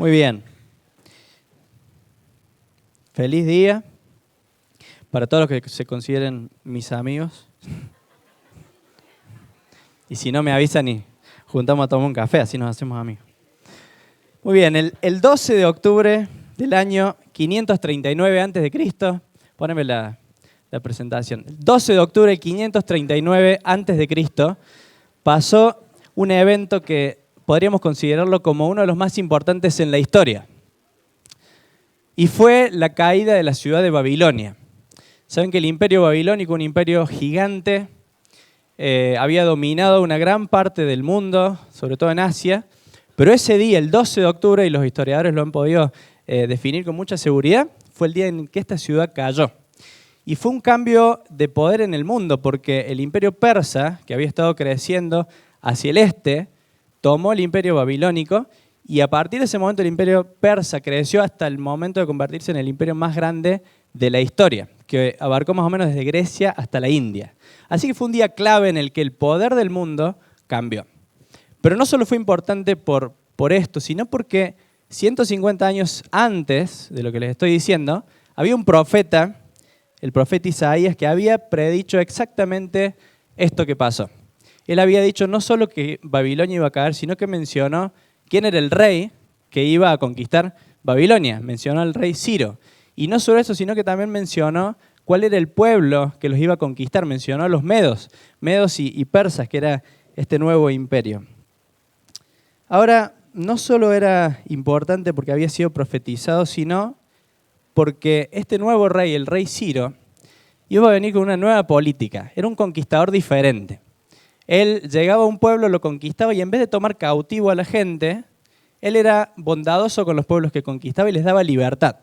Muy bien. Feliz día para todos los que se consideren mis amigos. Y si no me avisan y juntamos a tomar un café, así nos hacemos amigos. Muy bien, el 12 de octubre del año 539 a.C., poneme la presentación. El 12 de octubre de 539 a.C. pasó un evento que podríamos considerarlo como uno de los más importantes en la historia. Y fue la caída de la ciudad de Babilonia. Saben que el imperio babilónico, un imperio gigante, había dominado una gran parte del mundo, sobre todo en Asia, pero ese día, el 12 de octubre, y los historiadores lo han podido definir con mucha seguridad, fue el día en que esta ciudad cayó. Y fue un cambio de poder en el mundo, porque el imperio persa, que había estado creciendo hacia el este, tomó el imperio babilónico, y a partir de ese momento el imperio persa creció hasta el momento de convertirse en el imperio más grande de la historia, que abarcó más o menos desde Grecia hasta la India. Así que fue un día clave en el que el poder del mundo cambió. Pero no solo fue importante por esto, sino porque 150 años antes de lo que les estoy diciendo, había un profeta, el profeta Isaías, que había predicho exactamente esto que pasó. Él había dicho no solo que Babilonia iba a caer, sino que mencionó quién era el rey que iba a conquistar Babilonia. Mencionó al rey Ciro. Y no solo eso, sino que también mencionó cuál era el pueblo que los iba a conquistar. Mencionó a los medos y persas, que era este nuevo imperio. Ahora, no solo era importante porque había sido profetizado, sino porque este nuevo rey, el rey Ciro, iba a venir con una nueva política. Era un conquistador diferente. Él llegaba a un pueblo, lo conquistaba y en vez de tomar cautivo a la gente, él era bondadoso con los pueblos que conquistaba y les daba libertad.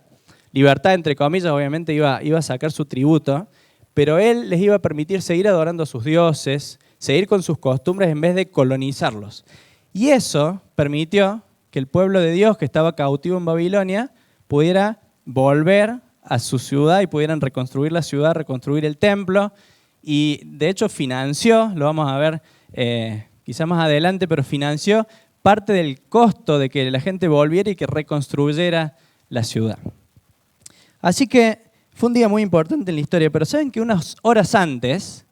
Libertad, entre comillas, obviamente iba a sacar su tributo, pero él les iba a permitir seguir adorando a sus dioses, seguir con sus costumbres en vez de colonizarlos. Y eso permitió que el pueblo de Dios que estaba cautivo en Babilonia pudiera volver a su ciudad y pudieran reconstruir la ciudad, reconstruir el templo. Y de hecho financió, lo vamos a ver quizás más adelante, pero financió parte del costo de que la gente volviera y que reconstruyera la ciudad. Así que fue un día muy importante en la historia, pero saben que algunas horas antes,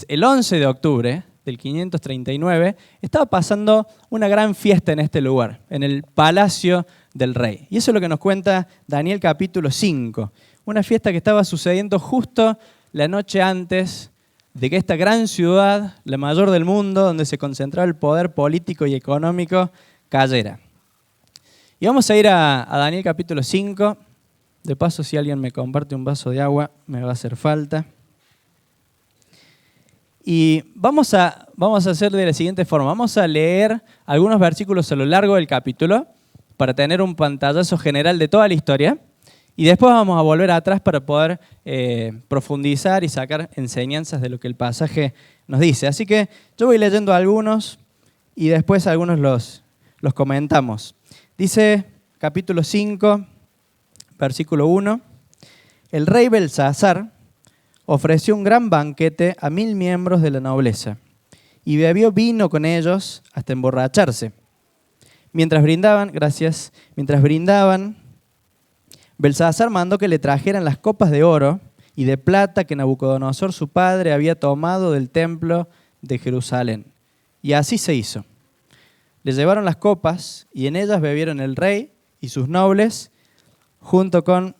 el 11 de octubre del 539, estaba pasando una gran fiesta en este lugar, en el palacio del rey. Y eso es lo que nos cuenta Daniel capítulo 5, una fiesta que estaba sucediendo justo la noche antes de que esta gran ciudad, la mayor del mundo, donde se concentraba el poder político y económico, cayera. Y vamos a ir a Daniel capítulo 5. De paso, si alguien me comparte un vaso de agua, me va a hacer falta. Y vamos a hacer de la siguiente forma. Vamos a leer algunos versículos a lo largo del capítulo para tener un pantallazo general de toda la historia. Y después vamos a volver atrás para poder profundizar y sacar enseñanzas de lo que el pasaje nos dice. Así que yo voy leyendo algunos y después algunos los comentamos. Dice capítulo 5, versículo 1. El rey Belsasar ofreció un gran banquete a 1000 miembros de la nobleza y bebió vino con ellos hasta emborracharse. Mientras brindaban, Belsasar mandó que le trajeran las copas de oro y de plata que Nabucodonosor, su padre, había tomado del templo de Jerusalén. Y así se hizo. Le llevaron las copas y en ellas bebieron el rey y sus nobles junto con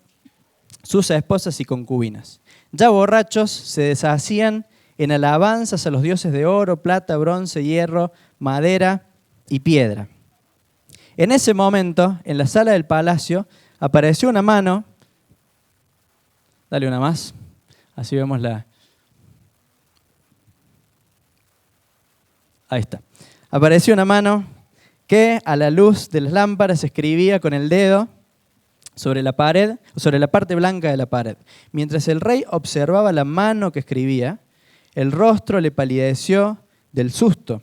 sus esposas y concubinas. Ya borrachos se deshacían en alabanzas a los dioses de oro, plata, bronce, hierro, madera y piedra. En ese momento, en la sala del palacio, apareció una mano. Dale una más, así vemos la... Ahí está. Apareció una mano que a la luz de las lámparas escribía con el dedo sobre la pared, sobre la parte blanca de la pared. Mientras el rey observaba la mano que escribía, el rostro le palideció del susto.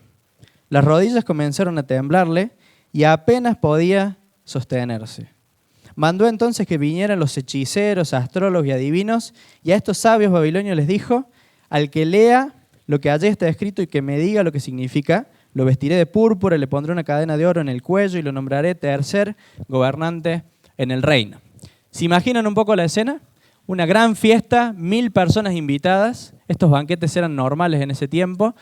Las rodillas comenzaron a temblarle y apenas podía sostenerse. Mandó entonces que vinieran los hechiceros, astrólogos y adivinos, y a estos sabios babilonios les dijo: al que lea lo que allí está escrito y que me diga lo que significa, lo vestiré de púrpura, le pondré una cadena de oro en el cuello y lo nombraré tercer gobernante en el reino. ¿Se imaginan un poco la escena? Una gran fiesta, 1000 personas invitadas. Estos banquetes eran normales en ese tiempo.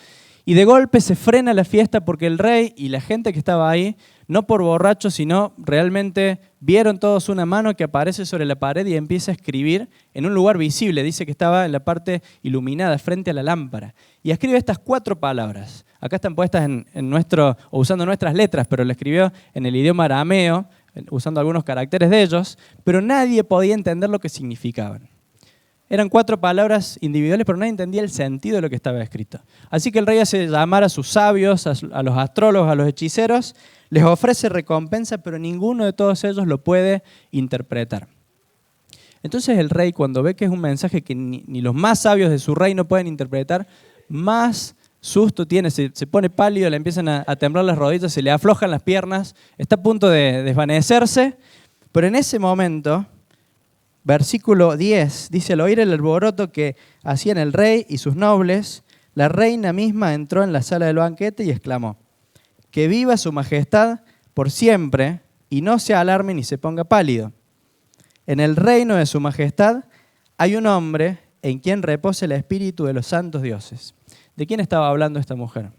Y de golpe se frena la fiesta porque el rey y la gente que estaba ahí, no por borrachos, sino realmente vieron todos una mano que aparece sobre la pared y empieza a escribir en un lugar visible. Dice que estaba en la parte iluminada, frente a la lámpara. Y escribe estas 4 palabras. Acá están puestas o usando nuestras letras, pero lo escribió en el idioma arameo, usando algunos caracteres de ellos, pero nadie podía entender lo que significaban. Eran 4 palabras individuales, pero nadie entendía el sentido de lo que estaba escrito. Así que el rey hace llamar a sus sabios, a los astrólogos, a los hechiceros, les ofrece recompensa, pero ninguno de todos ellos lo puede interpretar. Entonces el rey, cuando ve que es un mensaje que ni los más sabios de su reino pueden interpretar, más susto tiene, se pone pálido, le empiezan a temblar las rodillas, se le aflojan las piernas, está a punto de desvanecerse, pero en ese momento, versículo 10, dice: al oír el alboroto que hacían el rey y sus nobles, la reina misma entró en la sala del banquete y exclamó: que viva su majestad por siempre y no se alarme ni se ponga pálido. En el reino de su majestad hay un hombre en quien reposa el espíritu de los santos dioses. ¿De quién estaba hablando esta mujer?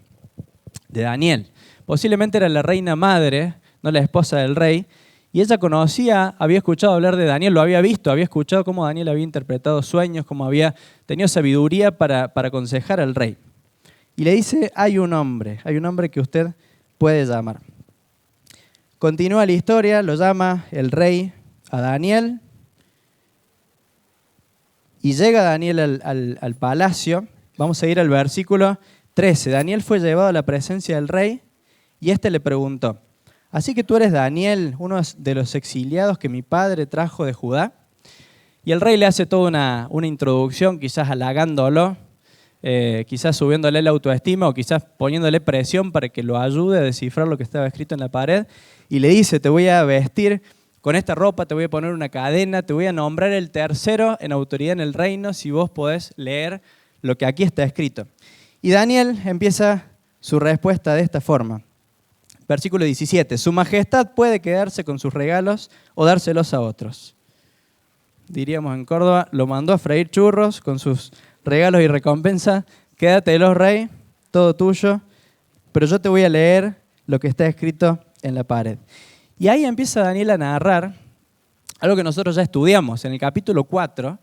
De Daniel. Posiblemente era la reina madre, no la esposa del rey, y ella conocía, había escuchado hablar de Daniel, lo había visto, había escuchado cómo Daniel había interpretado sueños, cómo había tenido sabiduría para aconsejar al rey. Y le dice: hay un hombre que usted puede llamar. Continúa la historia, lo llama el rey a Daniel, y llega Daniel al palacio. Vamos a ir al versículo 13. Daniel fue llevado a la presencia del rey y éste le preguntó: ¿así que tú eres Daniel, uno de los exiliados que mi padre trajo de Judá? Y el rey le hace toda una introducción, quizás halagándolo, quizás subiéndole la autoestima o quizás poniéndole presión para que lo ayude a descifrar lo que estaba escrito en la pared. Y le dice: te voy a vestir con esta ropa, te voy a poner una cadena, te voy a nombrar el tercero en autoridad en el reino si vos podés leer lo que aquí está escrito. Y Daniel empieza su respuesta de esta forma. Versículo 17. Su majestad puede quedarse con sus regalos o dárselos a otros. Diríamos en Córdoba, lo mandó a freír churros con sus regalos y recompensa. Quédatelos, rey, todo tuyo, pero yo te voy a leer lo que está escrito en la pared. Y ahí empieza Daniel a narrar algo que nosotros ya estudiamos. En el capítulo 4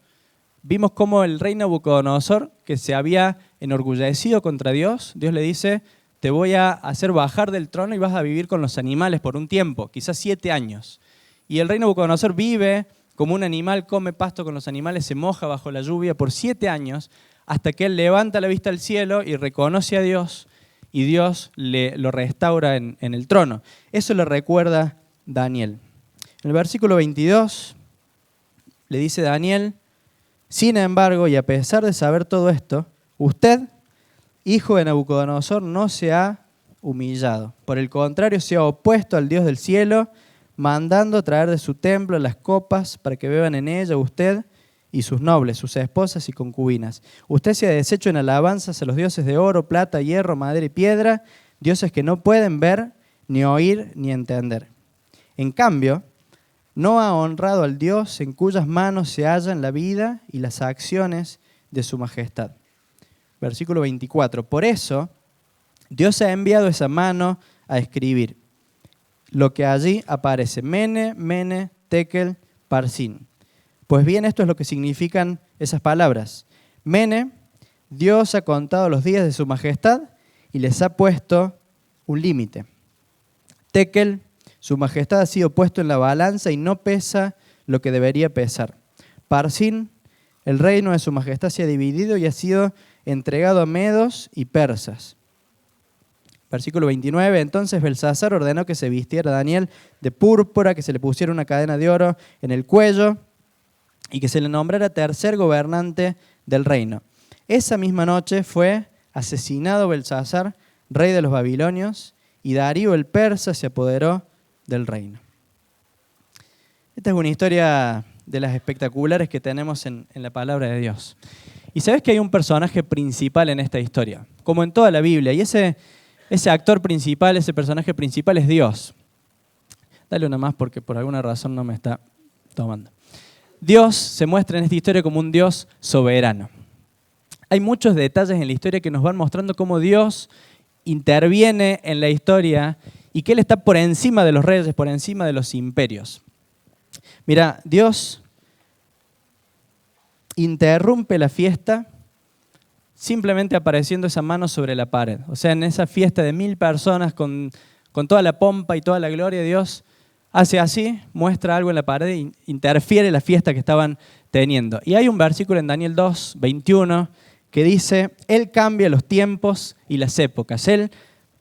vimos cómo el rey Nabucodonosor, que se había enorgullecido contra Dios, Dios le dice: te voy a hacer bajar del trono y vas a vivir con los animales por un tiempo, quizás 7 años. Y el rey Nabucodonosor vive como un animal, come pasto con los animales, se moja bajo la lluvia por 7 años, hasta que él levanta la vista al cielo y reconoce a Dios, y Dios lo restaura en el trono. Eso le recuerda Daniel. En el versículo 22 le dice Daniel: sin embargo, y a pesar de saber todo esto, usted, hijo de Nabucodonosor, no se ha humillado. Por el contrario, se ha opuesto al Dios del cielo, mandando traer de su templo las copas para que beban en ella usted y sus nobles, sus esposas y concubinas. Usted se ha deshecho en alabanzas a los dioses de oro, plata, hierro, madera y piedra, dioses que no pueden ver, ni oír, ni entender. En cambio, no ha honrado al Dios en cuyas manos se hallan la vida y las acciones de su majestad. Versículo 24. Por eso, Dios ha enviado esa mano a escribir lo que allí aparece: Mene, Mene, Tekel, Parsin. Pues bien, esto es lo que significan esas palabras. Mene, Dios ha contado los días de su majestad y les ha puesto un límite. Tekel, su majestad ha sido puesto en la balanza y no pesa lo que debería pesar. Parsin, el reino de su majestad se ha dividido y ha sido entregado a medos y persas. Versículo 29. Entonces Belsasar ordenó que se vistiera Daniel de púrpura, que se le pusiera una cadena de oro en el cuello y que se le nombrara tercer gobernante del reino. Esa misma noche fue asesinado Belsasar, rey de los babilonios, y Darío el persa se apoderó del reino. Esta es una historia de las espectaculares que tenemos en la palabra de Dios. Y sabes que hay un personaje principal en esta historia, como en toda la Biblia, y ese ese actor principal, ese personaje principal es Dios. Dale una más porque por alguna razón no me está tomando. Dios se muestra en esta historia como un Dios soberano. Hay muchos detalles en la historia que nos van mostrando cómo Dios interviene en la historia y que Él está por encima de los reyes, por encima de los imperios. Mira, Dios interrumpe la fiesta simplemente apareciendo esa mano sobre la pared. O sea, en esa fiesta de 1000 personas con toda la pompa y toda la gloria, Dios hace así, muestra algo en la pared e interfiere la fiesta que estaban teniendo. Y hay un versículo en Daniel 2, 21, que dice, Él cambia los tiempos y las épocas. Él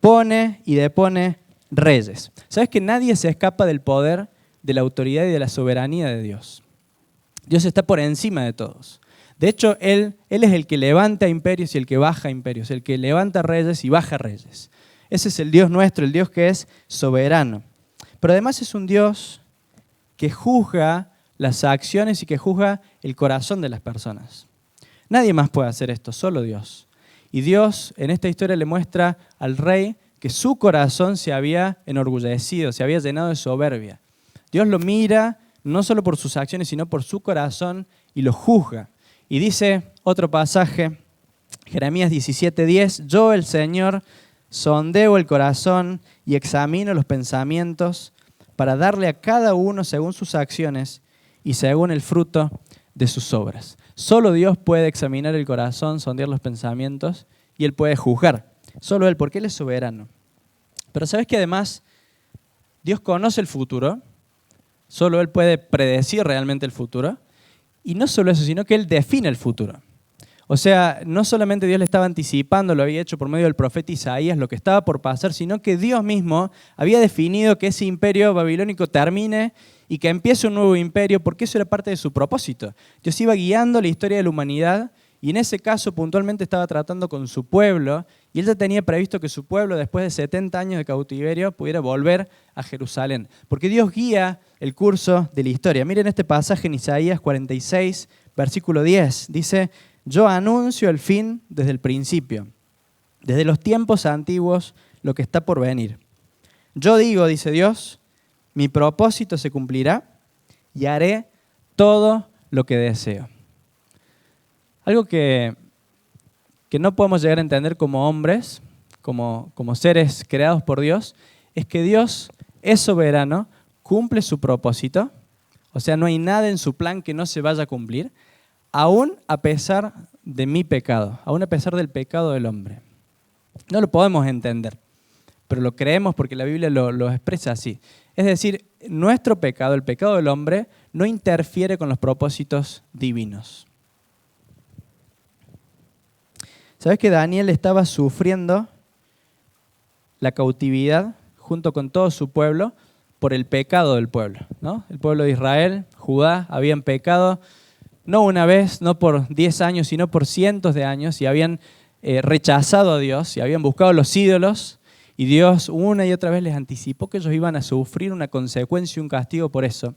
pone y depone reyes. ¿Sabes que nadie se escapa del poder, de la autoridad y de la soberanía de Dios? Dios está por encima de todos. De hecho, Él es el que levanta imperios y el que baja imperios, el que levanta reyes y baja reyes. Ese es el Dios nuestro, el Dios que es soberano. Pero además es un Dios que juzga las acciones y que juzga el corazón de las personas. Nadie más puede hacer esto, solo Dios. Y Dios en esta historia le muestra al rey que su corazón se había enorgullecido, se había llenado de soberbia. Dios lo mira no solo por sus acciones, sino por su corazón y lo juzga. Y dice otro pasaje, Jeremías 17:10, yo el Señor sondeo el corazón y examino los pensamientos para darle a cada uno según sus acciones y según el fruto de sus obras. Solo Dios puede examinar el corazón, sondear los pensamientos y Él puede juzgar. Solo Él, porque Él es soberano. Pero ¿sabes que además Dios conoce el futuro? Solo Él puede predecir realmente el futuro. Y no solo eso, sino que Él define el futuro. O sea, no solamente Dios le estaba anticipando, lo había hecho por medio del profeta Isaías, lo que estaba por pasar, sino que Dios mismo había definido que ese imperio babilónico termine y que empiece un nuevo imperio, porque eso era parte de su propósito. Dios iba guiando la historia de la humanidad y en ese caso puntualmente estaba tratando con su pueblo y Él ya tenía previsto que su pueblo, después de 70 años de cautiverio, pudiera volver a Jerusalén. Porque Dios guía el curso de la historia. Miren este pasaje en Isaías 46, versículo 10. Dice, yo anuncio el fin desde el principio, desde los tiempos antiguos, lo que está por venir. Yo digo, dice Dios, mi propósito se cumplirá y haré todo lo que deseo. Algo que no podemos llegar a entender como hombres, como seres creados por Dios, es que Dios es soberano, cumple su propósito, o sea, no hay nada en su plan que no se vaya a cumplir, aún a pesar de mi pecado, aún a pesar del pecado del hombre. No lo podemos entender, pero lo creemos porque la Biblia lo expresa así. Es decir, nuestro pecado, el pecado del hombre, no interfiere con los propósitos divinos. ¿Sabes que Daniel estaba sufriendo la cautividad junto con todo su pueblo por el pecado del pueblo, ¿no? El pueblo de Israel, Judá, habían pecado no una vez, no por 10 años, sino por cientos de años y habían rechazado a Dios y habían buscado los ídolos y Dios una y otra vez les anticipó que ellos iban a sufrir una consecuencia y un castigo por eso.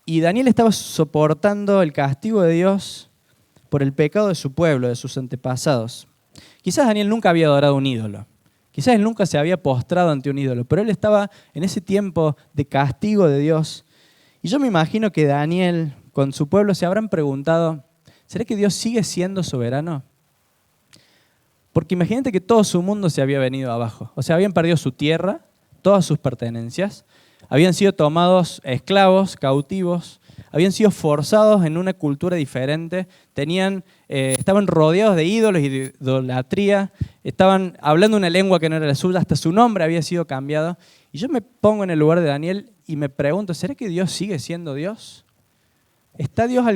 Y Daniel estaba soportando el castigo de Dios por el pecado de su pueblo, de sus antepasados. Quizás Daniel nunca había adorado un ídolo. Quizás él nunca se había postrado ante un ídolo, pero él estaba en ese tiempo de castigo de Dios. Y yo me imagino que Daniel, con su pueblo, se habrán preguntado, ¿será que Dios sigue siendo soberano? Porque imagínate que todo su mundo se había venido abajo. O sea, habían perdido su tierra, todas sus pertenencias, habían sido tomados esclavos, cautivos, habían sido forzados en una cultura diferente, estaban rodeados de ídolos y de idolatría, estaban hablando una lengua que no era la suya, hasta su nombre había sido cambiado. Y yo me pongo en el lugar de Daniel y me pregunto, ¿será que Dios sigue siendo Dios? ¿Está Dios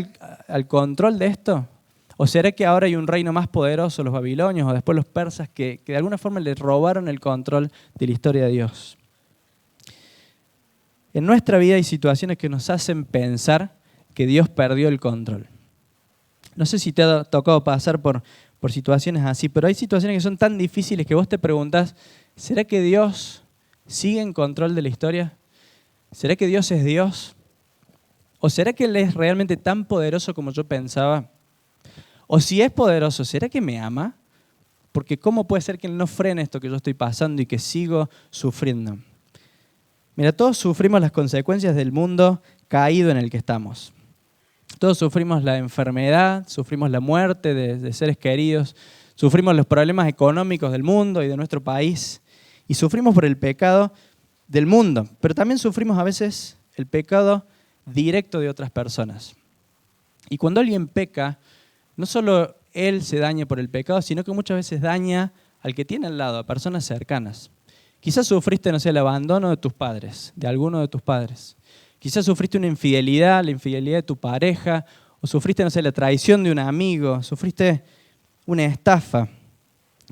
al control de esto? ¿O será que ahora hay un reino más poderoso, los babilonios o después los persas, que de alguna forma le robaron el control de la historia de Dios? En nuestra vida hay situaciones que nos hacen pensar que Dios perdió el control. No sé si te ha tocado pasar por situaciones así, pero hay situaciones que son tan difíciles que vos te preguntás, ¿será que Dios sigue en control de la historia? ¿Será que Dios es Dios? ¿O será que Él es realmente tan poderoso como yo pensaba? O si es poderoso, ¿será que me ama? porque ¿cómo puede ser que Él no frene esto que yo estoy pasando y que sigo sufriendo? Mira, todos sufrimos las consecuencias del mundo caído en el que estamos. Todos sufrimos la enfermedad, sufrimos la muerte de seres queridos, sufrimos los problemas económicos del mundo y de nuestro país, y sufrimos por el pecado del mundo, pero también sufrimos a veces el pecado directo de otras personas. Y cuando alguien peca, no solo él se daña por el pecado, sino que muchas veces daña al que tiene al lado, a personas cercanas. Quizás sufriste, no sé, el abandono de tus padres, de alguno de tus padres. Quizás sufriste una infidelidad, la infidelidad de tu pareja, o sufriste, no sé, la traición de un amigo, sufriste una estafa.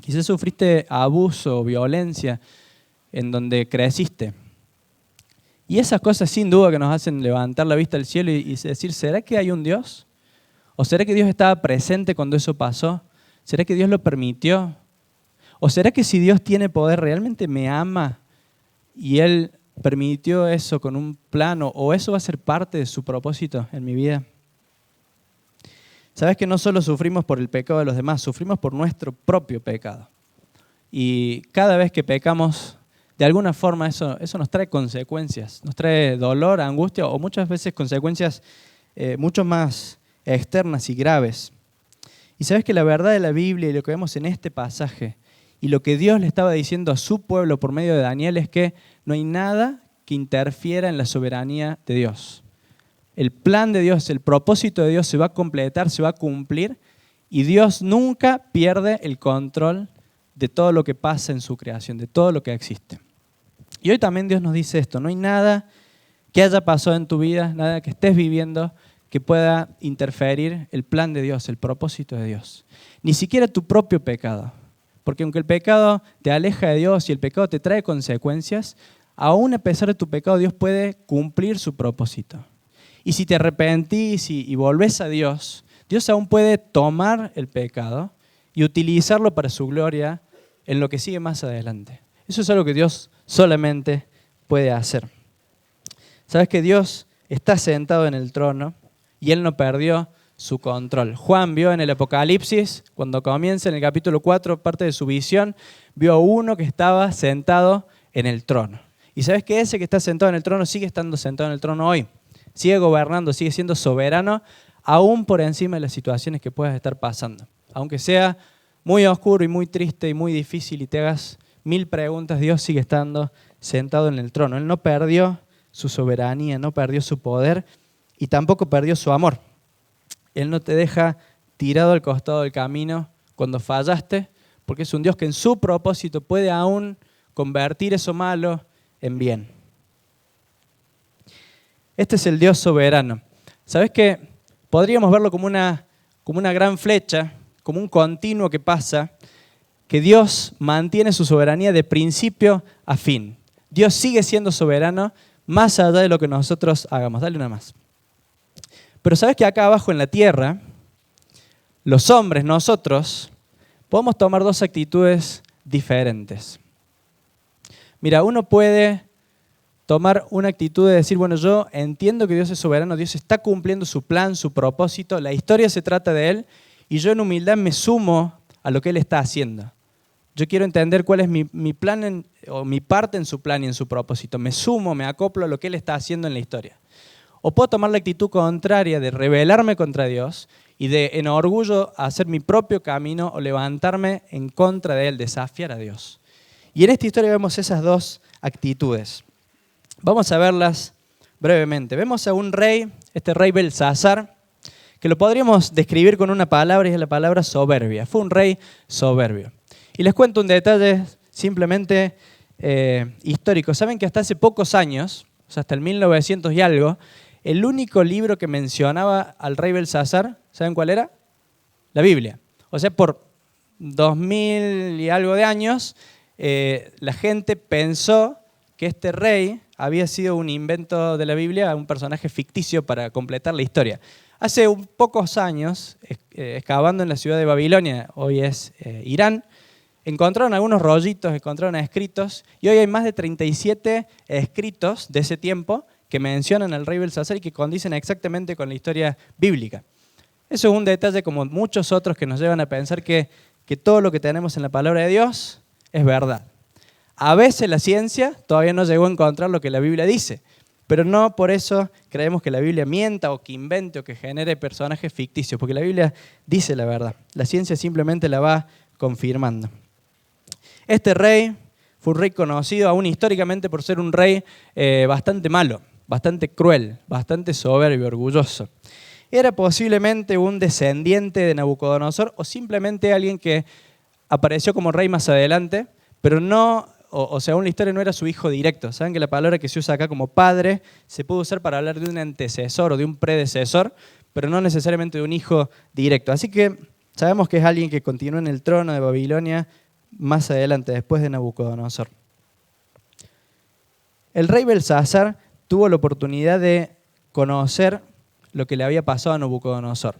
Quizás sufriste abuso o violencia en donde creciste. Y esas cosas sin duda que nos hacen levantar la vista al cielo y decir, ¿será que hay un Dios? ¿O será que Dios estaba presente cuando eso pasó? ¿Será que Dios lo permitió? ¿O será que si Dios tiene poder, realmente me ama y Él permitió eso con un plano? ¿O eso va a ser parte de su propósito en mi vida? Sabes que no solo sufrimos por el pecado de los demás, sufrimos por nuestro propio pecado. Y cada vez que pecamos, de alguna forma eso nos trae consecuencias, nos trae dolor, angustia o muchas veces consecuencias mucho más externas y graves. Y sabes que la verdad de la Biblia y lo que vemos en este pasaje y lo que Dios le estaba diciendo a su pueblo por medio de Daniel es que no hay nada que interfiera en la soberanía de Dios. El plan de Dios, el propósito de Dios se va a completar, se va a cumplir y Dios nunca pierde el control de todo lo que pasa en su creación, de todo lo que existe. Y hoy también Dios nos dice esto, no hay nada que haya pasado en tu vida, nada que estés viviendo que pueda interferir el plan de Dios, el propósito de Dios. Ni siquiera tu propio pecado. Porque aunque el pecado te aleja de Dios y el pecado te trae consecuencias, aún a pesar de tu pecado Dios puede cumplir su propósito. Y si te arrepentís y volvés a Dios, Dios aún puede tomar el pecado y utilizarlo para su gloria en lo que sigue más adelante. Eso es algo que Dios solamente puede hacer. Sabes que Dios está sentado en el trono y Él no perdió su control. Juan vio en el Apocalipsis, cuando comienza en el capítulo 4, parte de su visión, vio a uno que estaba sentado en el trono. Y sabes que ese que está sentado en el trono sigue estando sentado en el trono hoy. Sigue gobernando, sigue siendo soberano, aún por encima de las situaciones que puedas estar pasando. Aunque sea muy oscuro y muy triste y muy difícil y te hagas 1000 preguntas, Dios sigue estando sentado en el trono. Él no perdió su soberanía, no perdió su poder y tampoco perdió su amor. Él no te deja tirado al costado del camino cuando fallaste, porque es un Dios que en su propósito puede aún convertir eso malo en bien. Este es el Dios soberano. ¿Sabes qué? Podríamos verlo como una gran flecha, como un continuo que pasa, que Dios mantiene su soberanía de principio a fin. Dios sigue siendo soberano más allá de lo que nosotros hagamos. Dale una más. Pero sabes que acá abajo en la tierra, los hombres, nosotros, podemos tomar dos actitudes diferentes. Mira, uno puede tomar una actitud de decir, bueno, yo entiendo que Dios es soberano, Dios está cumpliendo su plan, su propósito, la historia se trata de Él, y yo en humildad me sumo a lo que Él está haciendo. Yo quiero entender cuál es mi plan o mi parte en su plan y en su propósito. Me sumo, me acoplo a lo que Él está haciendo en la historia. O puedo tomar la actitud contraria de rebelarme contra Dios y de en orgullo hacer mi propio camino o levantarme en contra de Él, desafiar a Dios. Y en esta historia vemos esas dos actitudes. Vamos a verlas brevemente. Vemos a un rey, este rey Belsasar, que lo podríamos describir con una palabra y es la palabra soberbia. Fue un rey soberbio. Y les cuento un detalle simplemente histórico. Saben que hasta hace pocos años, o sea, hasta el 1900 y algo, el único libro que mencionaba al rey Belsasar, ¿saben cuál era? La Biblia. O sea, por 2000 y algo de años, la gente pensó que este rey había sido un invento de la Biblia, un personaje ficticio para completar la historia. Hace pocos años, excavando en la ciudad de Babilonia, hoy es Irán, encontraron algunos rollitos, encontraron escritos, y hoy hay más de 37 escritos de ese tiempo que mencionan al rey Belsasar y que condicen exactamente con la historia bíblica. Eso es un detalle como muchos otros que nos llevan a pensar que que todo lo que tenemos en la palabra de Dios es verdad. A veces la ciencia todavía no llegó a encontrar lo que la Biblia dice, pero no por eso creemos que la Biblia mienta o que invente o que genere personajes ficticios, porque la Biblia dice la verdad. La ciencia simplemente la va confirmando. Este rey fue un rey conocido aún históricamente por ser un rey bastante malo, bastante cruel, bastante soberbio, orgulloso. Era posiblemente un descendiente de Nabucodonosor o simplemente alguien que apareció como rey más adelante, pero no, según la historia no era su hijo directo. Saben que la palabra que se usa acá como padre se puede usar para hablar de un antecesor o de un predecesor, pero no necesariamente de un hijo directo. Así que sabemos que es alguien que continuó en el trono de Babilonia más adelante, después de Nabucodonosor. El rey Belsasar tuvo la oportunidad de conocer lo que le había pasado a Nabucodonosor.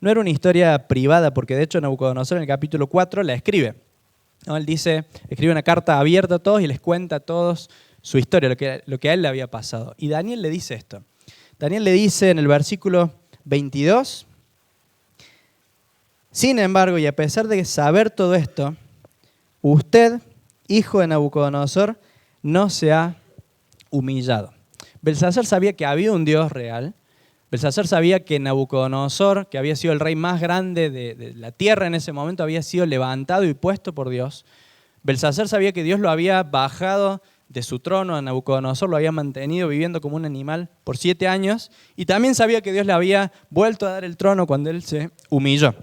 No era una historia privada, porque de hecho Nabucodonosor en el capítulo 4 la escribe. ¿No? Él escribe una carta abierta a todos y les cuenta a todos su historia, lo que a él le había pasado. Y Daniel le dice esto. Daniel le dice en el versículo 22, sin embargo, y a pesar de saber todo esto, usted, hijo de Nabucodonosor, no se ha humillado. Belsasar sabía que había un Dios real. Belsasar sabía que Nabucodonosor, que había sido el rey más grande de la tierra en ese momento, había sido levantado y puesto por Dios. Belsasar sabía que Dios lo había bajado de su trono a Nabucodonosor, lo había mantenido viviendo como un animal por 7 años, y también sabía que Dios le había vuelto a dar el trono cuando él se humilló.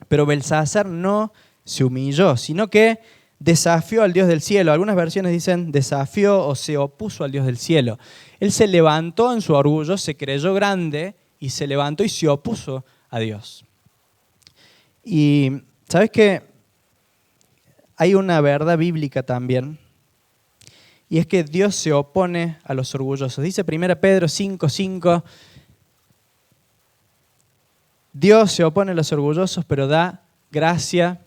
Pero Belsasar no se humilló, sino que desafió al Dios del cielo. Algunas versiones dicen desafió o se opuso al Dios del cielo. Él se levantó en su orgullo, se creyó grande y se levantó y se opuso a Dios. Y ¿sabes qué? Hay una verdad bíblica también, y es que Dios se opone a los orgullosos. Dice 1 Pedro 5:5, Dios se opone a los orgullosos, pero da gracia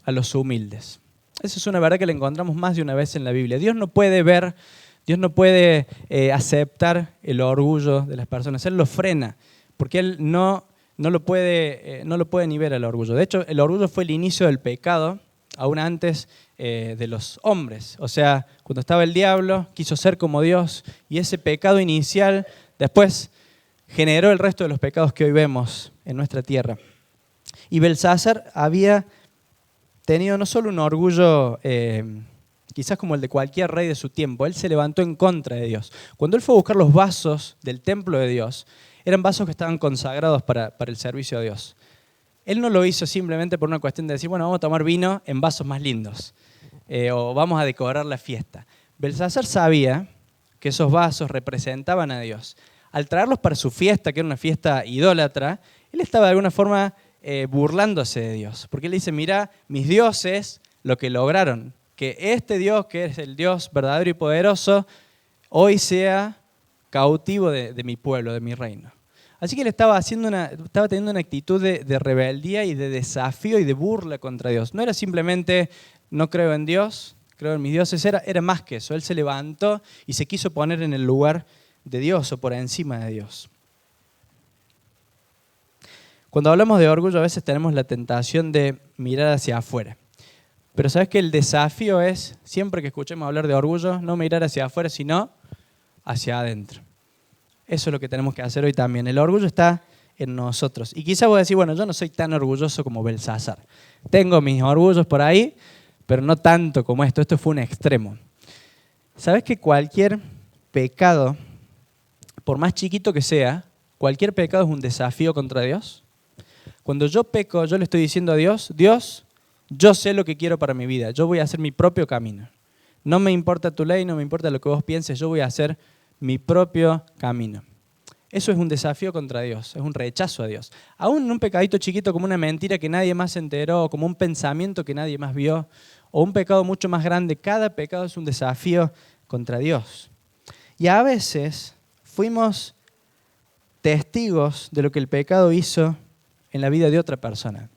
a los humildes. Esa es una verdad que la encontramos más de una vez en la Biblia. Dios no puede aceptar el orgullo de las personas. Él lo frena, porque Él no lo puede ni ver el orgullo. De hecho, el orgullo fue el inicio del pecado, aún antes de los hombres. O sea, cuando estaba el diablo, quiso ser como Dios, y ese pecado inicial después generó el resto de los pecados que hoy vemos en nuestra tierra. Y Belsasar había tenido no solo un orgullo quizás como el de cualquier rey de su tiempo, él se levantó en contra de Dios. Cuando él fue a buscar los vasos del templo de Dios, eran vasos que estaban consagrados para el servicio a Dios. Él no lo hizo simplemente por una cuestión de decir, bueno, vamos a tomar vino en vasos más lindos, o vamos a decorar la fiesta. Belsasar sabía que esos vasos representaban a Dios. Al traerlos para su fiesta, que era una fiesta idólatra, él estaba de alguna forma burlándose de Dios. Porque él dice, mira, mis dioses lo que lograron, que este Dios, que es el Dios verdadero y poderoso, hoy sea cautivo de mi pueblo, de mi reino. Así que él estaba teniendo una actitud de rebeldía y de desafío y de burla contra Dios. No era simplemente, no creo en Dios, creo en mis dioses, era más que eso. Él se levantó y se quiso poner en el lugar de Dios o por encima de Dios. Cuando hablamos de orgullo a veces tenemos la tentación de mirar hacia afuera. Pero ¿sabes qué? El desafío es, siempre que escuchemos hablar de orgullo, no mirar hacia afuera, sino hacia adentro. Eso es lo que tenemos que hacer hoy también. El orgullo está en nosotros. Y quizás voy a decir, bueno, yo no soy tan orgulloso como Belsasar. Tengo mis orgullos por ahí, pero no tanto como esto. Esto fue un extremo. ¿Sabes que cualquier pecado, por más chiquito que sea, cualquier pecado es un desafío contra Dios? Cuando yo peco, yo le estoy diciendo a Dios, Dios, yo sé lo que quiero para mi vida, yo voy a hacer mi propio camino. No me importa tu ley, no me importa lo que vos pienses, yo voy a hacer mi propio camino. Eso es un desafío contra Dios, es un rechazo a Dios. Aún en un pecadito chiquito como una mentira que nadie más se enteró, como un pensamiento que nadie más vio, o un pecado mucho más grande, cada pecado es un desafío contra Dios. Y a veces fuimos testigos de lo que el pecado hizo en la vida de otra persona.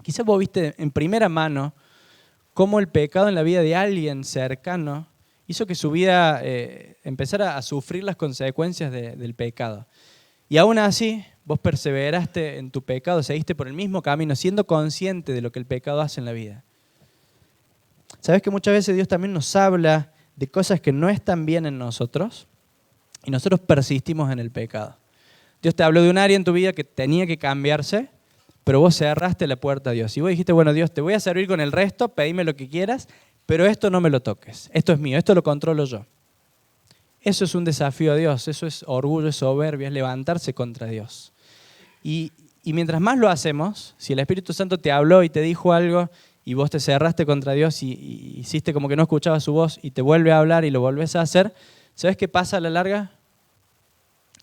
Quizás vos viste en primera mano cómo el pecado en la vida de alguien cercano hizo que su vida empezara a sufrir las consecuencias del pecado. Y aún así, vos perseveraste en tu pecado, seguiste por el mismo camino, siendo consciente de lo que el pecado hace en la vida. ¿Sabes que muchas veces Dios también nos habla de cosas que no están bien en nosotros y nosotros persistimos en el pecado? Dios te habló de un área en tu vida que tenía que cambiarse, pero vos cerraste la puerta a Dios. Y vos dijiste, bueno, Dios, te voy a servir con el resto, pedime lo que quieras, pero esto no me lo toques. Esto es mío, esto lo controlo yo. Eso es un desafío a Dios, eso es orgullo, es soberbia, es levantarse contra Dios. Y mientras más lo hacemos, si el Espíritu Santo te habló y te dijo algo y vos te cerraste contra Dios y hiciste como que no escuchabas su voz y te vuelve a hablar y lo volvés a hacer, ¿sabes qué pasa a la larga?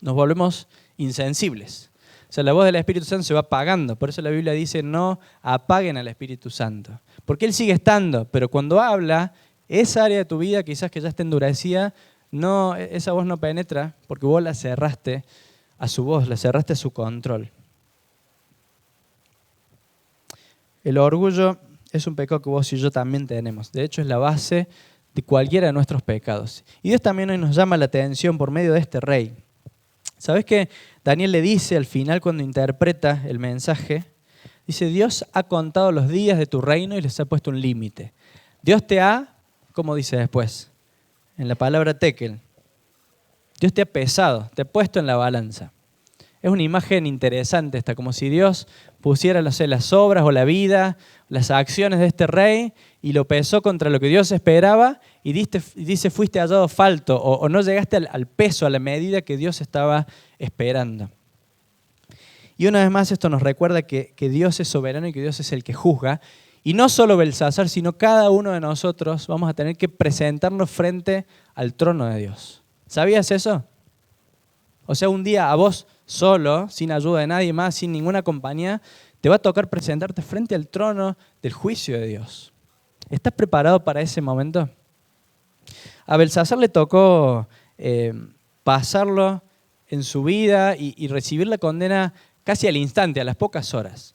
Nos volvemos insensibles. O sea, la voz del Espíritu Santo se va apagando. Por eso la Biblia dice, no apaguen al Espíritu Santo. Porque Él sigue estando, pero cuando habla, esa área de tu vida quizás que ya está endurecida, no, esa voz no penetra porque vos la cerraste a su voz, la cerraste a su control. El orgullo es un pecado que vos y yo también tenemos. De hecho, es la base de cualquiera de nuestros pecados. Y Dios también hoy nos llama la atención por medio de este rey. ¿Sabés qué Daniel le dice al final cuando interpreta el mensaje? Dice, Dios ha contado los días de tu reino y les ha puesto un límite. Dios te ha, ¿cómo dice después? En la palabra tekel. Dios te ha pesado, te ha puesto en la balanza. Es una imagen interesante esta, como si Dios pusiera, no sé, las obras o la vida, las acciones de este rey y lo pesó contra lo que Dios esperaba y dice fuiste hallado falto o no llegaste al peso, a la medida que Dios estaba esperando. Y una vez más esto nos recuerda que Dios es soberano y que Dios es el que juzga. Y no solo Belsasar, sino cada uno de nosotros vamos a tener que presentarnos frente al trono de Dios. ¿Sabías eso? O sea, un día a vos solo, sin ayuda de nadie más, sin ninguna compañía, te va a tocar presentarte frente al trono del juicio de Dios. ¿Estás preparado para ese momento? A Belsasar le tocó pasarlo en su vida y recibir la condena casi al instante, a las pocas horas.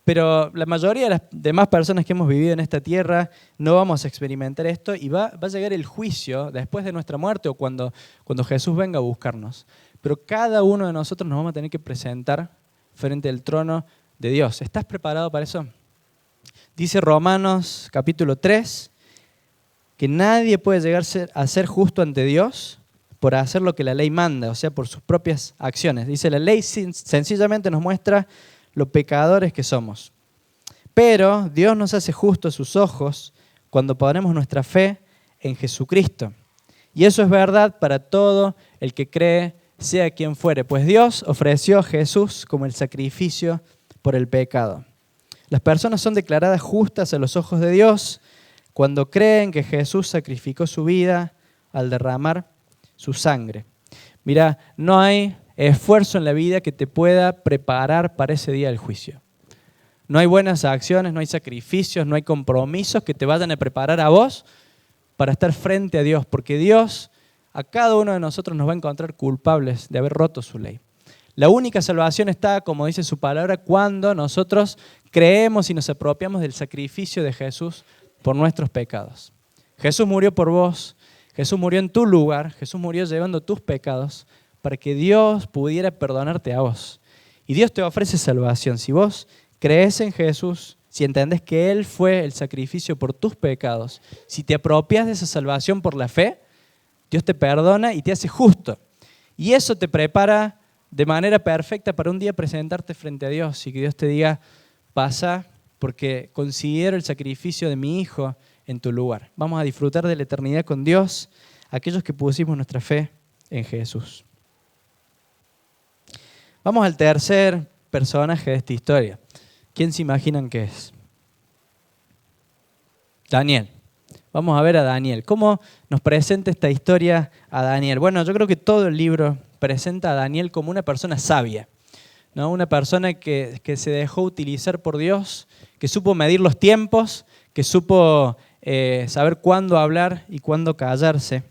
Pero la mayoría de las demás personas que hemos vivido en esta tierra no vamos a experimentar esto y va a llegar el juicio después de nuestra muerte o cuando Jesús venga a buscarnos. Pero cada uno de nosotros nos vamos a tener que presentar frente al trono de Dios. ¿Estás preparado para eso? Dice Romanos capítulo 3 que nadie puede llegar a ser justo ante Dios por hacer lo que la ley manda, o sea, por sus propias acciones. Dice, la ley sencillamente nos muestra lo pecadores que somos. Pero Dios nos hace justos a sus ojos cuando ponemos nuestra fe en Jesucristo. Y eso es verdad para todo el que cree, sea quien fuere, pues Dios ofreció a Jesús como el sacrificio por el pecado. Las personas son declaradas justas a los ojos de Dios cuando creen que Jesús sacrificó su vida al derramar su sangre. Mira, no hay esfuerzo en la vida que te pueda preparar para ese día del juicio. No hay buenas acciones, no hay sacrificios, no hay compromisos que te vayan a preparar a vos para estar frente a Dios, porque Dios a cada uno de nosotros nos va a encontrar culpables de haber roto su ley. La única salvación está, como dice su palabra, cuando nosotros creemos y nos apropiamos del sacrificio de Jesús por nuestros pecados. Jesús murió por vos, Jesús murió en tu lugar, Jesús murió llevando tus pecados para que Dios pudiera perdonarte a vos. Y Dios te ofrece salvación. Si vos crees en Jesús, si entendés que Él fue el sacrificio por tus pecados, si te apropias de esa salvación por la fe, Dios te perdona y te hace justo. Y eso te prepara de manera perfecta para un día presentarte frente a Dios y que Dios te diga, pasa porque considero el sacrificio de mi Hijo en tu lugar. Vamos a disfrutar de la eternidad con Dios, aquellos que pusimos nuestra fe en Jesús. Vamos al tercer personaje de esta historia. ¿Quién se imaginan que es? Daniel. Vamos a ver a Daniel. ¿Cómo nos presenta esta historia a Daniel? Bueno, yo creo que todo el libro presenta a Daniel como una persona sabia, ¿no? Una persona que se dejó utilizar por Dios, que supo medir los tiempos, que supo saber cuándo hablar y cuándo callarse.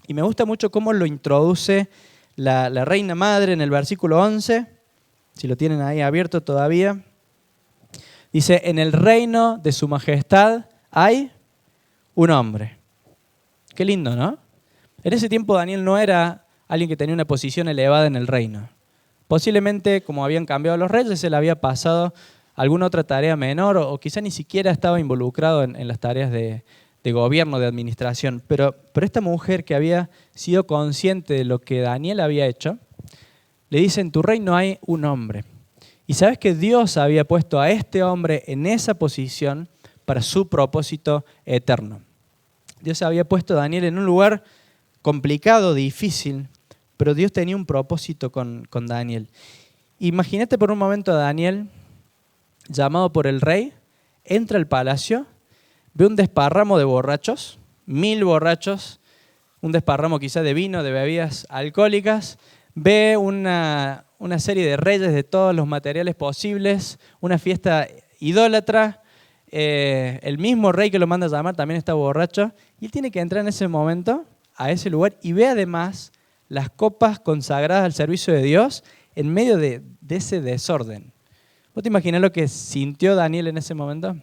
Y me gusta mucho cómo lo introduce la Reina Madre en el versículo 11, si lo tienen ahí abierto todavía. Dice, en el reino de su majestad hay un hombre. Qué lindo, ¿no? En ese tiempo Daniel no era alguien que tenía una posición elevada en el reino. Posiblemente, como habían cambiado los reyes, se le había pasado alguna otra tarea menor o quizá ni siquiera estaba involucrado en las tareas de gobierno, de administración. Pero esta mujer que había sido consciente de lo que Daniel había hecho, le dice: en tu reino hay un hombre. Y sabes que Dios había puesto a este hombre en esa posición para su propósito eterno. Dios había puesto a Daniel en un lugar complicado, difícil, pero Dios tenía un propósito con Daniel. Imagínate por un momento a Daniel, llamado por el rey, entra al palacio, ve un desparramo de borrachos, 1000 borrachos, un desparramo quizá de vino, de bebidas alcohólicas, ve una serie de reyes de todos los materiales posibles, una fiesta idólatra, el mismo rey que lo manda a llamar también está borracho, y él tiene que entrar en ese momento a ese lugar y ve además las copas consagradas al servicio de Dios en medio de ese desorden. ¿Vos te imaginás lo que sintió Daniel en ese momento?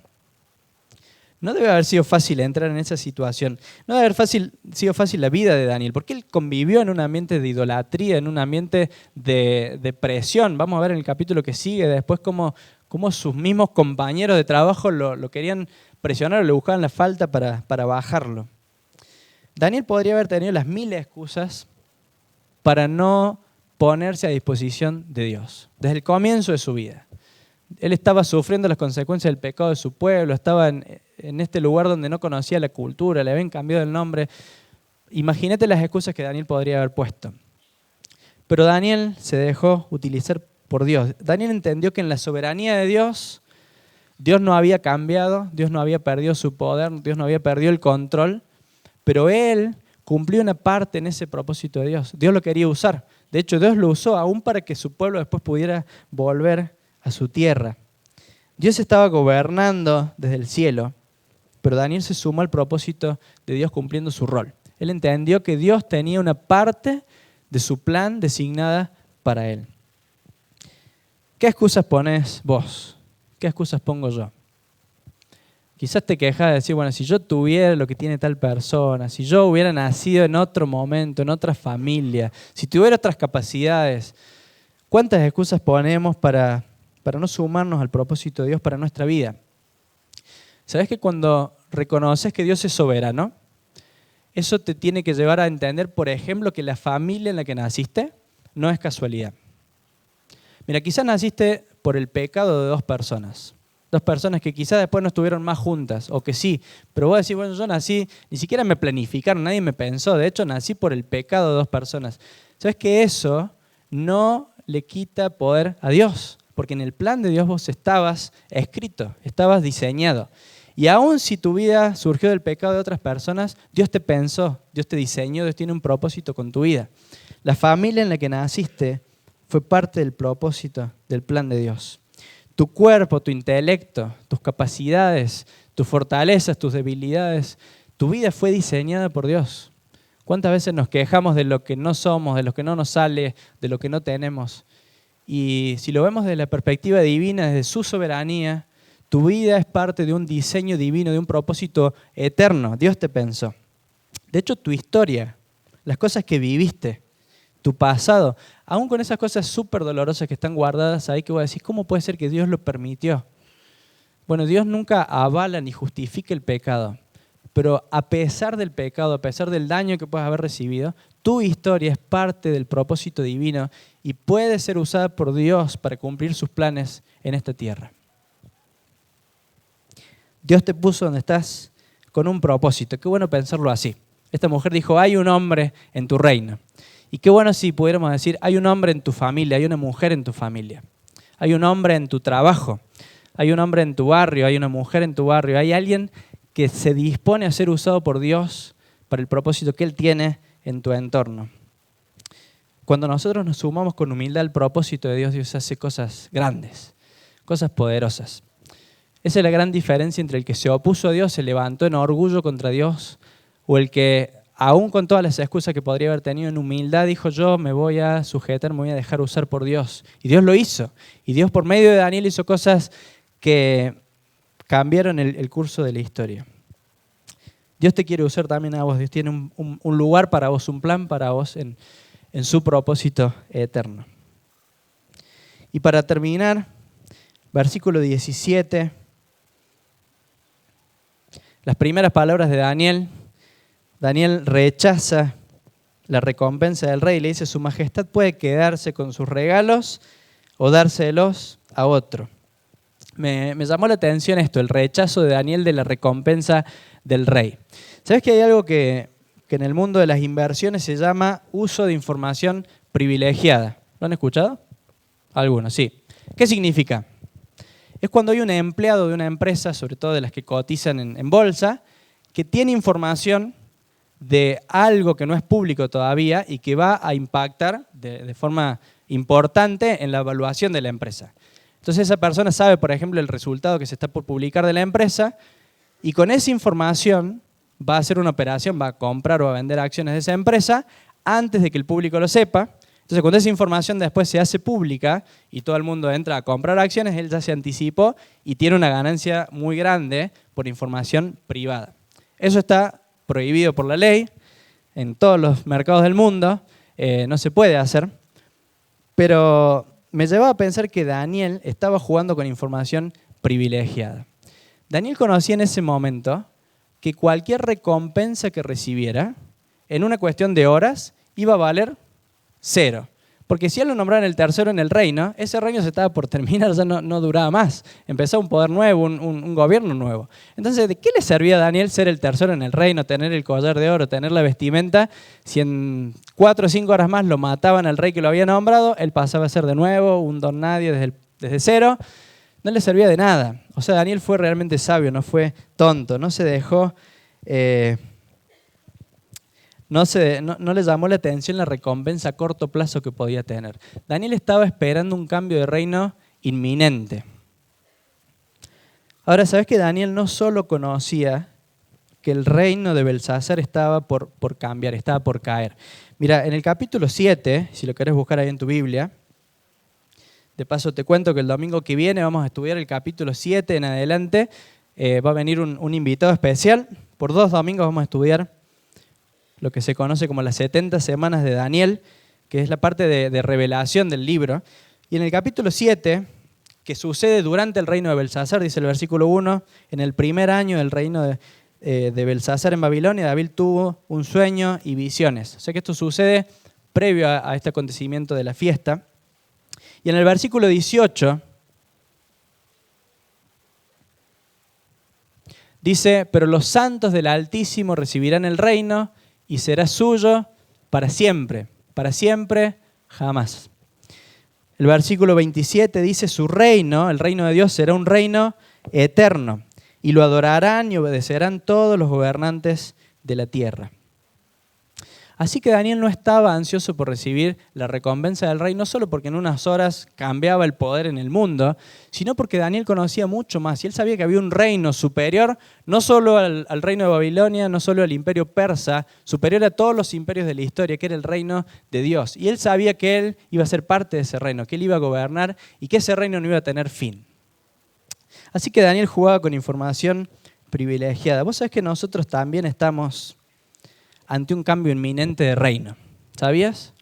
No debe haber sido fácil entrar en esa situación. No debe haber sido fácil la vida de Daniel, porque él convivió en un ambiente de idolatría, en un ambiente de presión. Vamos a ver en el capítulo que sigue después cómo sus mismos compañeros de trabajo lo querían presionar o le buscaban la falta para bajarlo. Daniel podría haber tenido las 1000 excusas para no ponerse a disposición de Dios, desde el comienzo de su vida. Él estaba sufriendo las consecuencias del pecado de su pueblo, estaba en este lugar donde no conocía la cultura, le habían cambiado el nombre. Imagínate las excusas que Daniel podría haber puesto. Pero Daniel se dejó utilizar por Dios. Daniel entendió que en la soberanía de Dios, Dios no había cambiado, Dios no había perdido su poder, Dios no había perdido el control, pero él cumplió una parte en ese propósito de Dios. Dios lo quería usar. De hecho, Dios lo usó aún para que su pueblo después pudiera volver a su tierra. Dios estaba gobernando desde el cielo, pero Daniel se sumó al propósito de Dios cumpliendo su rol. Él entendió que Dios tenía una parte de su plan designada para él. ¿Qué excusas pones vos? ¿Qué excusas pongo yo? Quizás te quejas de decir, bueno, si yo tuviera lo que tiene tal persona, si yo hubiera nacido en otro momento, en otra familia, si tuviera otras capacidades, ¿cuántas excusas ponemos para no sumarnos al propósito de Dios para nuestra vida? ¿Sabes que cuando reconoces que Dios es soberano, eso te tiene que llevar a entender, por ejemplo, que la familia en la que naciste no es casualidad? Mira, quizás naciste por el pecado de dos personas que quizás después no estuvieron más juntas, o que sí, pero vos decís, bueno, yo nací, ni siquiera me planificaron, nadie me pensó, de hecho nací por el pecado de dos personas. ¿Sabes que eso no le quita poder a Dios? Porque en el plan de Dios vos estabas escrito, estabas diseñado. Y aun si tu vida surgió del pecado de otras personas, Dios te pensó, Dios te diseñó, Dios tiene un propósito con tu vida. La familia en la que naciste fue parte del propósito del plan de Dios. Tu cuerpo, tu intelecto, tus capacidades, tus fortalezas, tus debilidades, tu vida fue diseñada por Dios. ¿Cuántas veces nos quejamos de lo que no somos, de lo que no nos sale, de lo que no tenemos? Y si lo vemos desde la perspectiva divina, desde su soberanía, tu vida es parte de un diseño divino, de un propósito eterno. Dios te pensó. De hecho, tu historia, las cosas que viviste, tu pasado, aún con esas cosas súper dolorosas que están guardadas ahí, que voy a decir, ¿cómo puede ser que Dios lo permitió? Bueno, Dios nunca avala ni justifica el pecado, pero a pesar del pecado, a pesar del daño que puedas haber recibido, tu historia es parte del propósito divino y puede ser usada por Dios para cumplir sus planes en esta tierra. Dios te puso donde estás con un propósito. Qué bueno pensarlo así. Esta mujer dijo, hay un hombre en tu reino. Y qué bueno si pudiéramos decir, hay un hombre en tu familia, hay una mujer en tu familia. Hay un hombre en tu trabajo, hay un hombre en tu barrio, hay una mujer en tu barrio. Hay alguien que se dispone a ser usado por Dios para el propósito que Él tiene en tu entorno. Cuando nosotros nos sumamos con humildad al propósito de Dios, Dios hace cosas grandes, cosas poderosas. Esa es la gran diferencia entre el que se opuso a Dios, se levantó en orgullo contra Dios, o el que, aún con todas las excusas que podría haber tenido, en humildad dijo, yo me voy a sujetar, me voy a dejar usar por Dios. Y Dios lo hizo. Y Dios por medio de Daniel hizo cosas que cambiaron el curso de la historia. Dios te quiere usar también a vos. Dios tiene un lugar para vos, un plan para vos en su propósito eterno. Y para terminar, versículo 17, las primeras palabras de Daniel. Daniel rechaza la recompensa del rey y le dice: su majestad puede quedarse con sus regalos o dárselos a otro. Me llamó la atención esto, el rechazo de Daniel de la recompensa del rey. ¿Sabes que hay algo que en el mundo de las inversiones se llama uso de información privilegiada? ¿Lo han escuchado? Algunos, sí. ¿Qué significa? Es cuando hay un empleado de una empresa, sobre todo de las que cotizan en bolsa, que tiene información de algo que no es público todavía y que va a impactar de forma importante en la evaluación de la empresa. Entonces esa persona sabe, por ejemplo, el resultado que se está por publicar de la empresa y con esa información va a hacer una operación, va a comprar o a vender acciones de esa empresa antes de que el público lo sepa. Entonces cuando esa información después se hace pública y todo el mundo entra a comprar acciones, él ya se anticipó y tiene una ganancia muy grande por información privada. Eso está prohibido por la ley en todos los mercados del mundo, no se puede hacer, pero me llevaba a pensar que Daniel estaba jugando con información privilegiada. Daniel conocía en ese momento que cualquier recompensa que recibiera, en una cuestión de horas, iba a valer 0. Porque si él lo nombraran el tercero en el reino, ese reino se estaba por terminar, ya no duraba más. Empezaba un poder nuevo, un gobierno nuevo. Entonces, ¿de qué le servía a Daniel ser el tercero en el reino, tener el collar de oro, tener la vestimenta? Si en 4 o 5 horas más lo mataban al rey que lo había nombrado, él pasaba a ser de nuevo un don nadie desde cero. No le servía de nada. O sea, Daniel fue realmente sabio, no fue tonto, no se dejó... No le llamó la atención la recompensa a corto plazo que podía tener. Daniel estaba esperando un cambio de reino inminente. Ahora, ¿sabes que Daniel no solo conocía que el reino de Belsasar estaba por cambiar, estaba por caer? Mira, en el capítulo 7, si lo querés buscar ahí en tu Biblia, de paso te cuento que el domingo que viene vamos a estudiar el capítulo 7 en adelante. Va a venir un invitado especial. Por 2 domingos vamos a estudiar lo que se conoce como las 70 semanas de Daniel, que es la parte de revelación del libro. Y en el capítulo 7, que sucede durante el reino de Belsasar, dice el versículo 1, en el primer año del reino de Belsasar en Babilonia, David tuvo un sueño y visiones. O sea que esto sucede previo a este acontecimiento de la fiesta. Y en el versículo 18 dice: pero los santos del Altísimo recibirán el reino y será suyo para siempre jamás. El versículo 27 dice: su reino, el reino de Dios, será un reino eterno, y lo adorarán y obedecerán todos los gobernantes de la tierra. Así que Daniel no estaba ansioso por recibir la recompensa del rey, no solo porque en unas horas cambiaba el poder en el mundo, sino porque Daniel conocía mucho más y él sabía que había un reino superior, no solo al reino de Babilonia, no solo al imperio persa, superior a todos los imperios de la historia, que era el reino de Dios. Y él sabía que él iba a ser parte de ese reino, que él iba a gobernar y que ese reino no iba a tener fin. Así que Daniel jugaba con información privilegiada. Vos sabés que nosotros también estamos ante un cambio inminente de reino. ¿Sabías?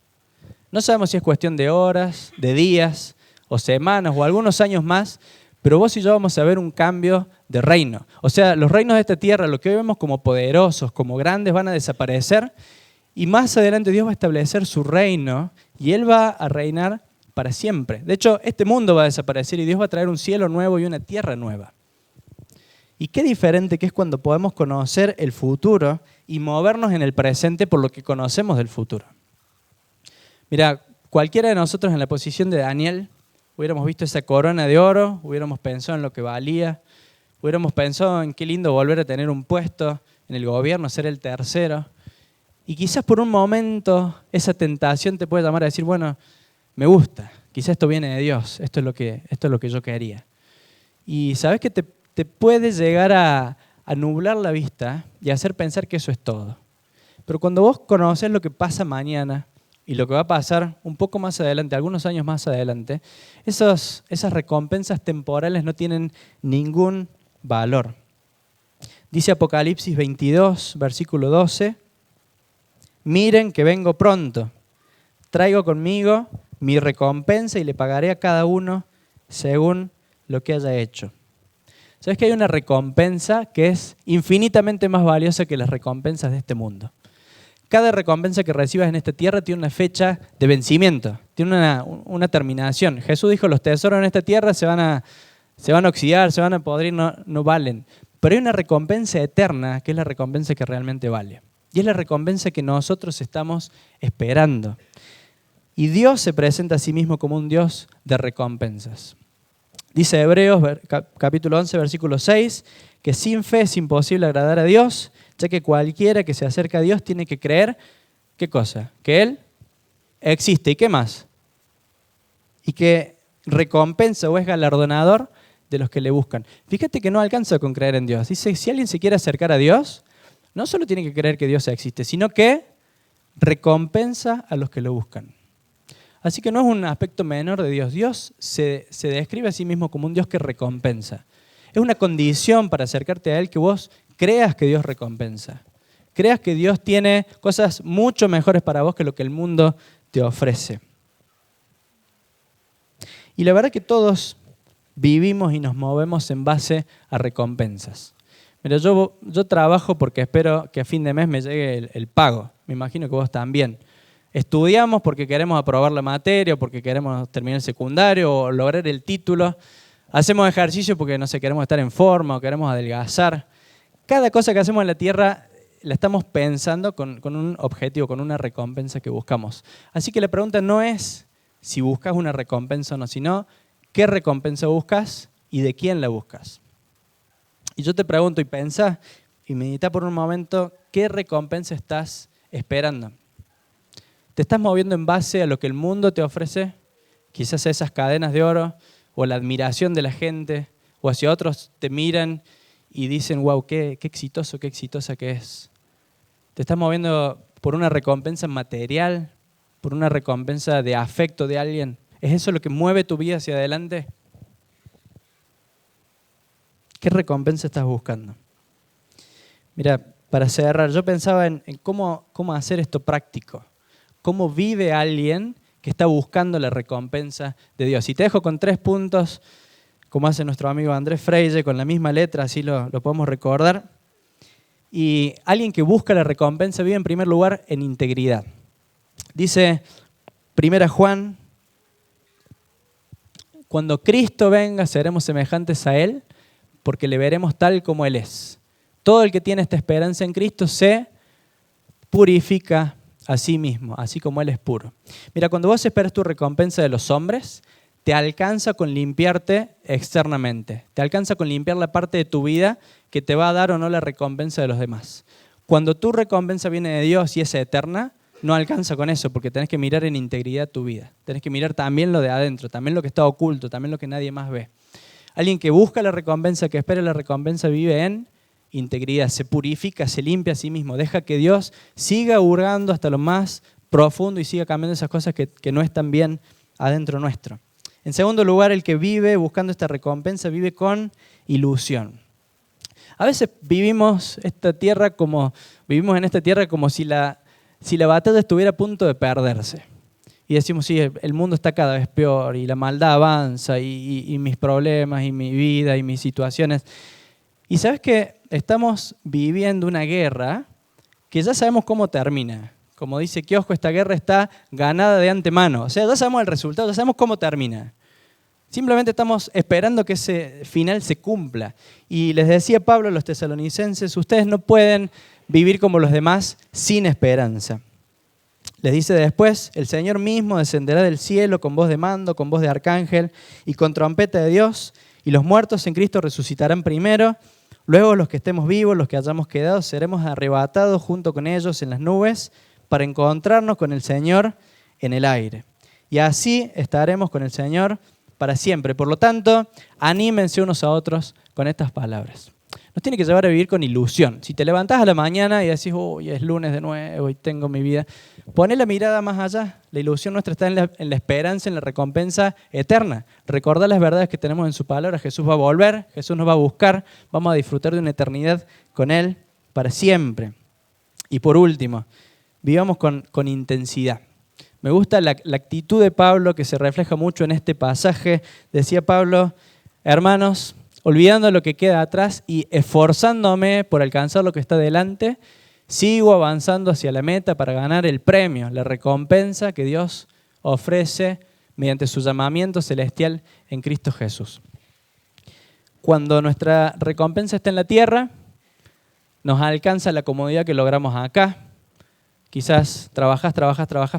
No sabemos si es cuestión de horas, de días, o semanas, o algunos años más, pero vos y yo vamos a ver un cambio de reino. O sea, los reinos de esta tierra, lo que hoy vemos como poderosos, como grandes, van a desaparecer, y más adelante Dios va a establecer su reino, y Él va a reinar para siempre. De hecho, este mundo va a desaparecer, y Dios va a traer un cielo nuevo y una tierra nueva. Y qué diferente que es cuando podemos conocer el futuro y movernos en el presente por lo que conocemos del futuro. Mira, cualquiera de nosotros en la posición de Daniel hubiéramos visto esa corona de oro, hubiéramos pensado en lo que valía, hubiéramos pensado en qué lindo volver a tener un puesto en el gobierno, ser el tercero. Y quizás por un momento esa tentación te puede llamar a decir: bueno, me gusta, quizás esto viene de Dios, esto es lo que yo quería. Y sabes que te puede llegar a nublar la vista y hacer pensar que eso es todo. Pero cuando vos conocés lo que pasa mañana y lo que va a pasar un poco más adelante, algunos años más adelante, esas recompensas temporales no tienen ningún valor. Dice Apocalipsis 22, versículo 12, miren que vengo pronto, traigo conmigo mi recompensa y le pagaré a cada uno según lo que haya hecho. ¿Sabes que hay una recompensa que es infinitamente más valiosa que las recompensas de este mundo? Cada recompensa que recibas en esta tierra tiene una fecha de vencimiento, tiene una terminación. Jesús dijo, los tesoros en esta tierra se van a oxidar, se van a podrir, no valen. Pero hay una recompensa eterna que es la recompensa que realmente vale. Y es la recompensa que nosotros estamos esperando. Y Dios se presenta a sí mismo como un Dios de recompensas. Dice Hebreos capítulo 11, versículo 6, que sin fe es imposible agradar a Dios, ya que cualquiera que se acerca a Dios tiene que creer, ¿qué cosa? Que Él existe. ¿Y qué más? Y que recompensa o es galardonador de los que le buscan. Fíjate que no alcanza con creer en Dios. Dice, si alguien se quiere acercar a Dios, no solo tiene que creer que Dios existe, sino que recompensa a los que lo buscan. Así que no es un aspecto menor de Dios. Dios se describe a sí mismo como un Dios que recompensa. Es una condición para acercarte a Él que vos creas que Dios recompensa. Creas que Dios tiene cosas mucho mejores para vos que lo que el mundo te ofrece. Y la verdad que todos vivimos y nos movemos en base a recompensas. Mira, yo trabajo porque espero que a fin de mes me llegue el pago. Me imagino que vos también. Estudiamos porque queremos aprobar la materia, o porque queremos terminar el secundario o lograr el título. Hacemos ejercicio porque, no sé, queremos estar en forma o queremos adelgazar. Cada cosa que hacemos en la tierra la estamos pensando con un objetivo, con una recompensa que buscamos. Así que la pregunta no es si buscas una recompensa o no, sino qué recompensa buscas y de quién la buscas. Y yo te pregunto y pensá y medita por un momento, ¿qué recompensa estás esperando? ¿Te estás moviendo en base a lo que el mundo te ofrece? Quizás esas cadenas de oro o la admiración de la gente, o hacia otros te miran y dicen, wow, qué exitoso, qué exitosa que es. ¿Te estás moviendo por una recompensa material, por una recompensa de afecto de alguien? ¿Es eso lo que mueve tu vida hacia adelante? ¿Qué recompensa estás buscando? Mira, para cerrar, yo pensaba en cómo hacer esto práctico. ¿Cómo vive alguien que está buscando la recompensa de Dios? Y te dejo con 3 puntos, como hace nuestro amigo Andrés Freire, con la misma letra, así lo podemos recordar. Y alguien que busca la recompensa vive en primer lugar en integridad. Dice 1 Juan, cuando Cristo venga seremos semejantes a Él, porque le veremos tal como Él es. Todo el que tiene esta esperanza en Cristo se purifica a sí mismo, así como Él es puro. Mira, cuando vos esperas tu recompensa de los hombres, te alcanza con limpiarte externamente. Te alcanza con limpiar la parte de tu vida que te va a dar o no la recompensa de los demás. Cuando tu recompensa viene de Dios y es eterna, no alcanza con eso, porque tenés que mirar en integridad tu vida. Tenés que mirar también lo de adentro, también lo que está oculto, también lo que nadie más ve. Alguien que busca la recompensa, que espera la recompensa, vive en integridad, se purifica, se limpia a sí mismo, deja que Dios siga hurgando hasta lo más profundo y siga cambiando esas cosas que no están bien adentro nuestro. En segundo lugar, el que vive buscando esta recompensa vive con ilusión. A veces vivimos en esta tierra como si la batalla estuviera a punto de perderse. Y decimos, sí, el mundo está cada vez peor y la maldad avanza y mis problemas y mi vida y mis situaciones. Y sabes que estamos viviendo una guerra que ya sabemos cómo termina. Como dice Kiosco, esta guerra está ganada de antemano. O sea, ya sabemos el resultado, ya sabemos cómo termina. Simplemente estamos esperando que ese final se cumpla. Y les decía Pablo a los tesalonicenses, ustedes no pueden vivir como los demás sin esperanza. Les dice después, el Señor mismo descenderá del cielo con voz de mando, con voz de arcángel y con trompeta de Dios, y los muertos en Cristo resucitarán primero. Luego los que estemos vivos, los que hayamos quedado, seremos arrebatados junto con ellos en las nubes para encontrarnos con el Señor en el aire. Y así estaremos con el Señor para siempre. Por lo tanto, anímense unos a otros con estas palabras. Nos tiene que llevar a vivir con ilusión. Si te levantás a la mañana y decís, uy, es lunes de nuevo y tengo mi vida, poné la mirada más allá. La ilusión nuestra está en la esperanza, en la recompensa eterna. Recordá las verdades que tenemos en su palabra. Jesús va a volver, Jesús nos va a buscar, vamos a disfrutar de una eternidad con Él para siempre. Y por último, vivamos con intensidad. Me gusta la actitud de Pablo que se refleja mucho en este pasaje. Decía Pablo, hermanos, olvidando lo que queda atrás y esforzándome por alcanzar lo que está delante, sigo avanzando hacia la meta para ganar el premio, la recompensa que Dios ofrece mediante su llamamiento celestial en Cristo Jesús. Cuando nuestra recompensa está en la tierra, nos alcanza la comodidad que logramos acá. Quizás trabajas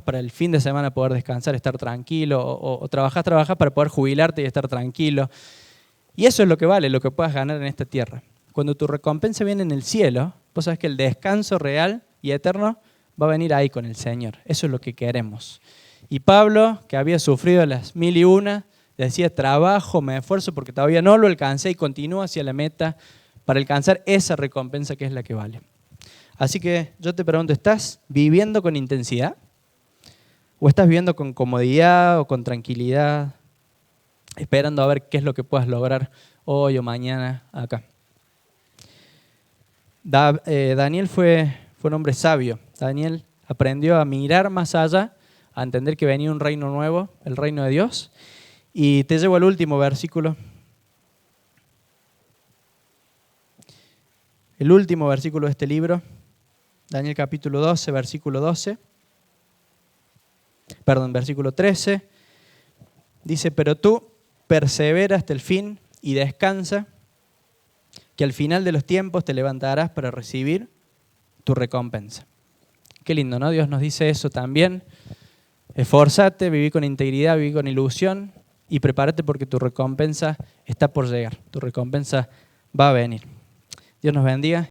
para el fin de semana poder descansar, estar tranquilo, o trabajas para poder jubilarte y estar tranquilo. Y eso es lo que vale, lo que puedas ganar en esta tierra. Cuando tu recompensa viene en el cielo, vos sabés que el descanso real y eterno va a venir ahí con el Señor. Eso es lo que queremos. Y Pablo, que había sufrido las 1001, decía, trabajo, me esfuerzo porque todavía no lo alcancé y continúo hacia la meta para alcanzar esa recompensa que es la que vale. Así que yo te pregunto, ¿estás viviendo con intensidad? ¿O estás viviendo con comodidad o con tranquilidad? Esperando a ver qué es lo que puedas lograr hoy o mañana acá. Daniel fue un hombre sabio. Daniel aprendió a mirar más allá, a entender que venía un reino nuevo, el reino de Dios. Y te llevo al último versículo. El último versículo de este libro, Daniel capítulo 12, versículo 13. Dice, pero tú persevera hasta el fin y descansa, que al final de los tiempos te levantarás para recibir tu recompensa. Qué lindo, ¿no? Dios nos dice eso también. Esforzate, viví con integridad, viví con ilusión y prepárate porque tu recompensa está por llegar. Tu recompensa va a venir. Dios nos bendiga.